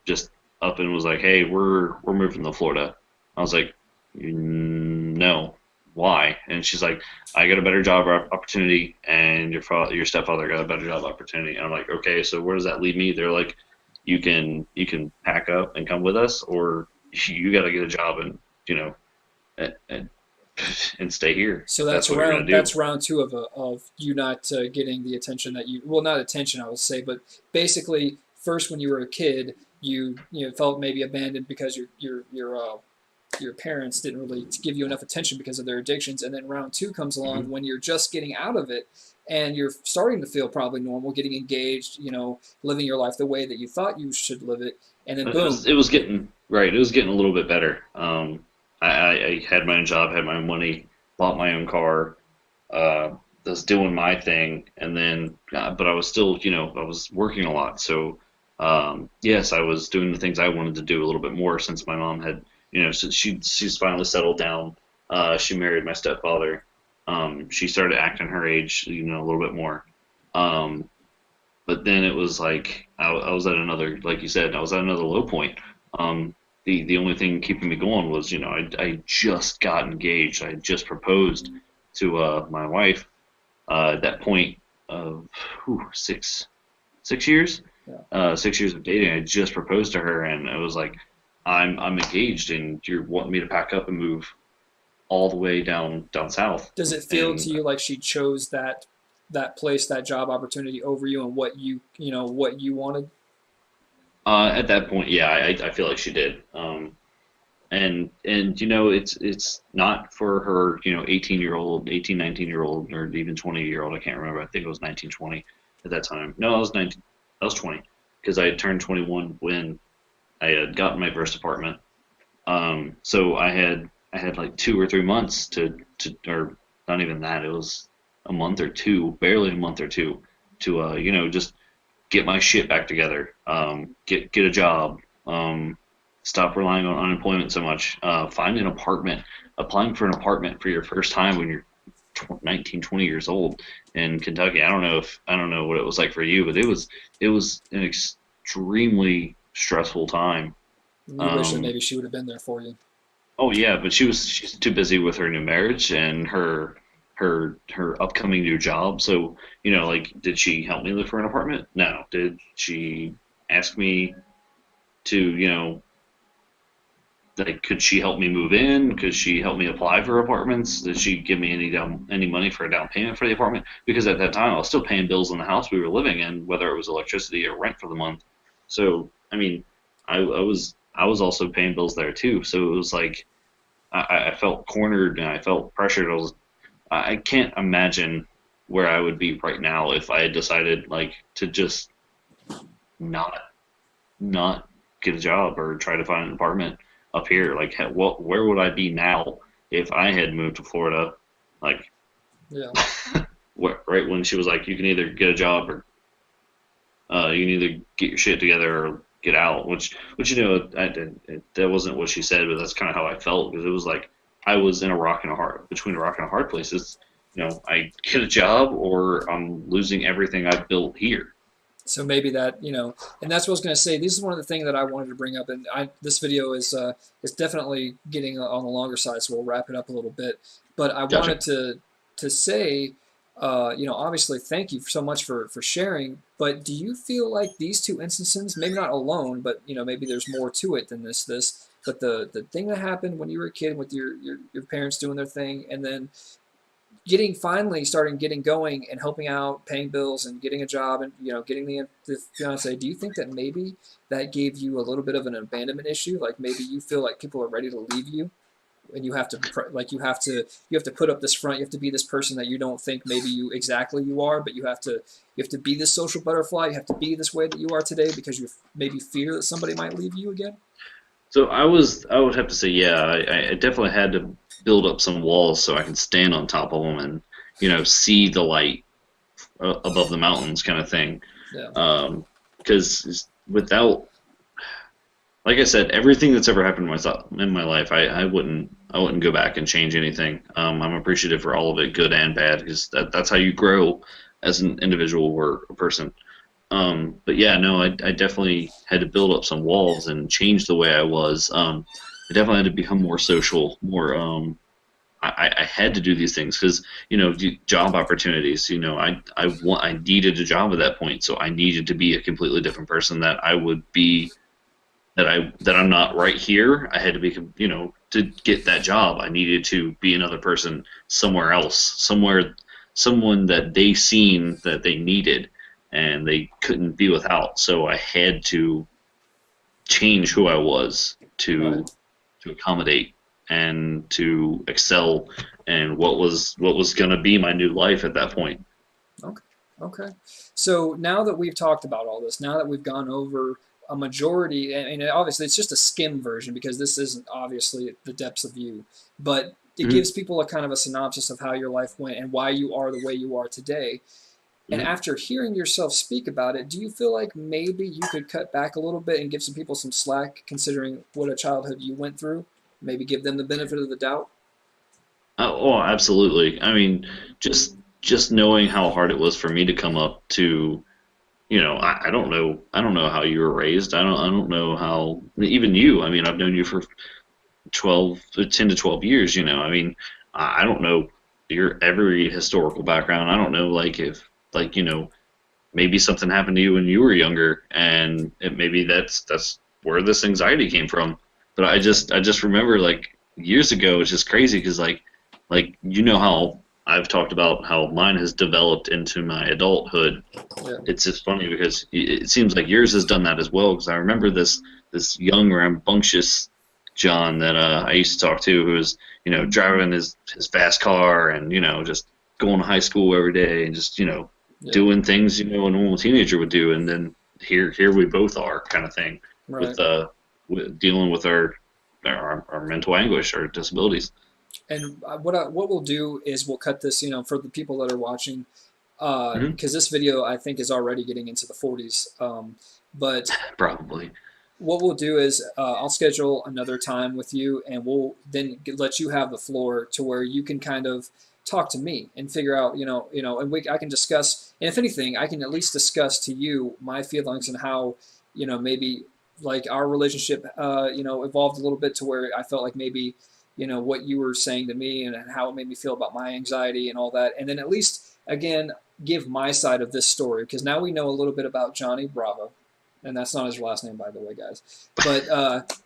just up and was like, "Hey, we're moving to Florida." I was like, "No, why?" And she's like, "I got a better job opportunity, and your stepfather got a better job opportunity." And I'm like, "Okay, so where does that leave me?" They're like, "You can pack up and come with us, or you got to get a job and you know and, and stay here So if that's what you're gonna do." that's round two of you not getting the attention that you, well, not attention I would say, but basically first when you were a kid you know felt maybe abandoned because your parents didn't really give you enough attention because of their addictions, and then round two comes along Mhm. when you're just getting out of it and you're starting to feel probably normal, getting engaged, you know, living your life the way that you thought you should live it, and then boom, It was it, getting right. It was getting a little bit better. I had my own job, had my own money, bought my own car, was doing my thing, and then but I was still, I was working a lot. So yes, I was doing the things I wanted to do a little bit more since my mom had, since she's finally settled down. She married my stepfather. She started acting her age, a little bit more. Um, but then it was like I was at another, like you said, I was at another low point. The only thing keeping me going was, I just got engaged. I had just proposed to my wife at that point of 6 years, yeah. 6 years of dating. I just proposed to her, and it was like, I'm engaged, and you're wanting me to pack up and move all the way down south, Does it feel to and you like she chose that place, that job opportunity over you and what you know what you wanted? at that point, yeah, I feel like she did. And it's not for her 18-year-old 19-year-old or even 20-year-old. I can't remember. I think it was 1920 at that time. No, I was 19. I was 20 because I had turned 21 when I had gotten my first apartment. So I had like 2 or 3 months or not even that. It was a month or two, barely a month or two, to just get my shit back together, get a job, stop relying on unemployment so much, find an apartment, applying for an apartment for your first time when you're 19, 20 years old in Kentucky. I don't know what it was like for you, but it was an extremely stressful time. You wish that Um, maybe she would have been there for you. oh yeah, but she's too busy with her new marriage and her upcoming new job. So, like, did she help me look for an apartment? No. Did she ask me to, like, could she help me move in? Could she help me apply for apartments? Did she give me any money for a down payment for the apartment? Because at that time I was still paying bills in the house we were living in, whether it was electricity or rent for the month. So, I mean, I was also paying bills there too. So it was like I felt cornered and I felt pressured. I can't imagine where I would be right now if I had decided like to just not not get a job or try to find an apartment up here. Like, where would I be now if I had moved to Florida? Like, Yeah. right when she was like, you can either get a job or you can either get your shit together or get out. Which that wasn't what she said, but that's kind of how I felt because it was like I was in a rock and a hard between a rock and a hard place. It's I get a job or I'm losing everything I've built here. So maybe that, and that's what I was going to say. This is one of the things that I wanted to bring up, and this video is definitely getting on the longer side, so we'll wrap it up a little bit. But I Gotcha. wanted to say, obviously, thank you so much for sharing. But do you feel like these two instances, maybe not alone, but maybe there's more to it than this. But the thing that happened when you were a kid with your parents doing their thing, and then getting going and helping out, paying bills and getting a job and getting the fiance. Do you think that maybe that gave you a little bit of an abandonment issue? Like maybe you feel like people are ready to leave you, and you have to you have to put up this front. You have to be this person that you don't think maybe you are, but you have to be this social butterfly. You have to be this way that you are today because you maybe fear that somebody might leave you again. So I would have to say, yeah, I definitely had to build up some walls so I can stand on top of them and, see the light above the mountains kind of thing. Yeah. Because without, like I said, everything that's ever happened in my life, I wouldn't go back and change anything. I'm appreciative for all of it, good and bad, because that's how you grow as an individual or a person. But yeah, no, I definitely had to build up some walls and change the way I was. I definitely had to become more social, more. I had to do these things because job opportunities. I needed a job at that point, so I needed to be a completely different person that I would be that I'm not right here. I had to be, to get that job. I needed to be another person somewhere else, someone that they seen that they needed and they couldn't be without. So I had to change who I was Right. to accommodate and to excel and what was going to be my new life at that point. Okay. Okay. So now that we've talked about all this, now that we've gone over a majority, and obviously it's just a skim version because this isn't obviously the depths of you, but it Hmm. gives people a kind of a synopsis of how your life went and why you are the way you are today. And Hmm. after hearing yourself speak about it, do you feel like maybe you could cut back a little bit and give some people some slack considering what a childhood you went through? Maybe give them the benefit of the doubt? Oh, absolutely. I mean, just knowing how hard it was for me to come up to, I don't know how you were raised. I don't know how even you. I mean, I've known you for 10 to 12 years. I mean, I don't know your every historical background. I don't know like if like maybe something happened to you when you were younger, and maybe that's where this anxiety came from. But I just remember like years ago, it's just crazy because how I've talked about how mine has developed into my adulthood. Yeah. It's just funny because it seems like yours has done that as well. Because I remember this young rambunctious John that I used to talk to, who was driving his fast car and just going to high school every day and just Yeah. doing things a normal teenager would do, and then here we both are kind of thing Right. with dealing with our mental anguish, our disabilities. And what we'll do is we'll cut this, for the people that are watching, Hmm. because this video I think is already getting into the 40s. But Probably. what we'll do is I'll schedule another time with you, and we'll then let you have the floor to where you can kind of talk to me and figure out, and I can discuss, and if anything, I can at least discuss to you my feelings and how, maybe like our relationship, evolved a little bit to where I felt like maybe, what you were saying to me and how it made me feel about my anxiety and all that, and then at least again give my side of this story because now we know a little bit about Johnny Bravo, and that's not his last name, by the way, guys. But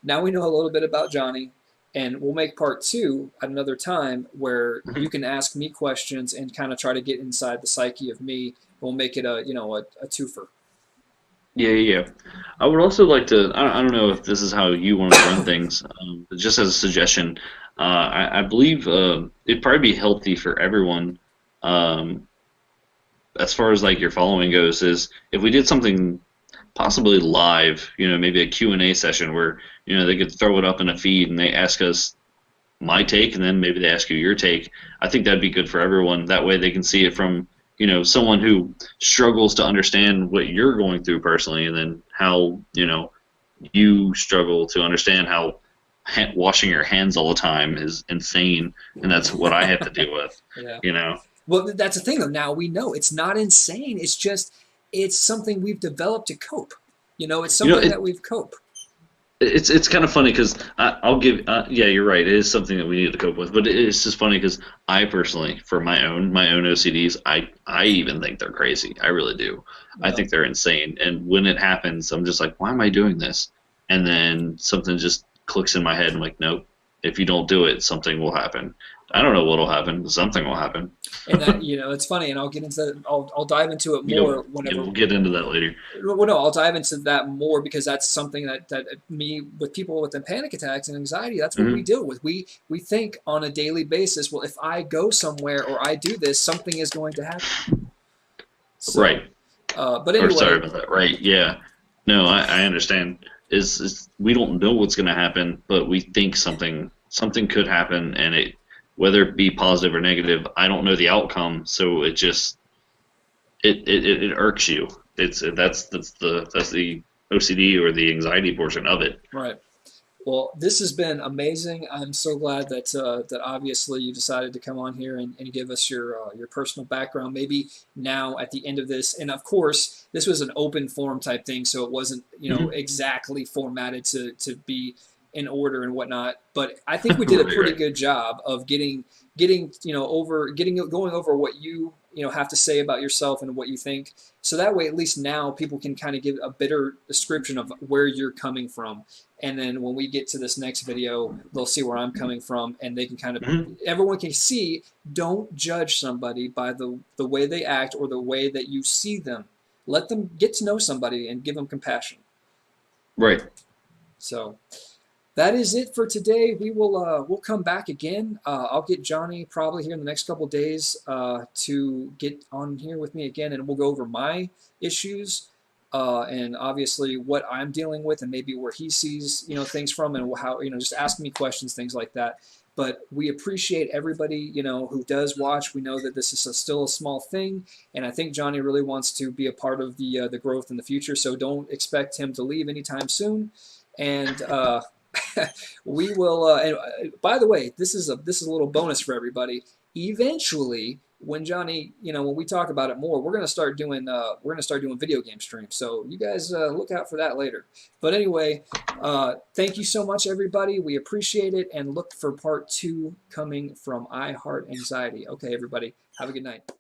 now we know a little bit about Johnny, and we'll make part two at another time where you can ask me questions and kind of try to get inside the psyche of me. We'll make it a twofer. Yeah, yeah, yeah. I would also like to. I don't know if this is how you want to run things, but just as a suggestion, I believe it'd probably be healthy for everyone, um, as far as like your following goes, is if we did something possibly live, maybe a Q&A session where, they could throw it up in a feed and they ask us my take and then maybe they ask you your take. I think that'd be good for everyone. That way they can see it from, someone who struggles to understand what you're going through personally, and then how, you struggle to understand how washing your hands all the time is insane, and that's what I have to deal with, Yeah. you know. Well, that's the thing, though. Now we know it's not insane. It's just it's something we've developed to cope. It's You know, something it, that we've cope. it's kind of funny because I'll give yeah, you're right, it is something that we need to cope with, but it's just funny because I personally, for my own OCDs, I even think they're crazy. I really do. I Yeah. think they're insane, and when it happens I'm just like, why am I doing this? And then something just clicks in my head. I'm like, nope, if you don't do it, something will happen. I don't know what'll happen, but something will happen. And that it's funny, and I'll get into I'll dive into it Yeah, more yeah, whenever. we'll get into that later. Well, no, I'll dive into that more because that's something that me with people with the panic attacks and anxiety. That's what we Hmm. deal with. We think on a daily basis. Well, if I go somewhere or I do this, something is going to happen. So, Right. but Or sorry anyway, about that. Right. Yeah. No, I understand. is we don't know what's going to happen, but we think something could happen, and it, whether it be positive or negative, I don't know the outcome, so it just it irks you. That's the OCD or the anxiety portion of it. Right. Well, this has been amazing. I'm so glad that that obviously you decided to come on here and give us your personal background. Maybe now at the end of this, and of course, this was an open forum type thing, so it wasn't Hmm. exactly formatted to be in order and whatnot. But I think we did a Right, pretty right. good job of getting over getting going over what you have to say about yourself and what you think. So that way, at least now people can kind of give a better description of where you're coming from, and then when we get to this next video, they'll see where I'm coming from, and they can kind of, Hmm. everyone can see, don't judge somebody by the way they act or the way that you see them. Let them get to know somebody and give them compassion. Right. So that is it for today. We'll come back again. I'll get Johnny probably here in the next couple of days to get on here with me again, and we'll go over my issues and obviously what I'm dealing with, and maybe where he sees things from, and how just asking me questions, things like that. But we appreciate everybody who does watch. We know that this is still a small thing, and I think Johnny really wants to be a part of the growth in the future. So don't expect him to leave anytime soon. And we will. By the way, this is a little bonus for everybody. Eventually, when Johnny, when we talk about it more, we're gonna start doing video game streams. So you guys look out for that later. But anyway, thank you so much, everybody. We appreciate it, and look for part 2 coming from iHeartAnxiety. Okay, everybody, have a good night.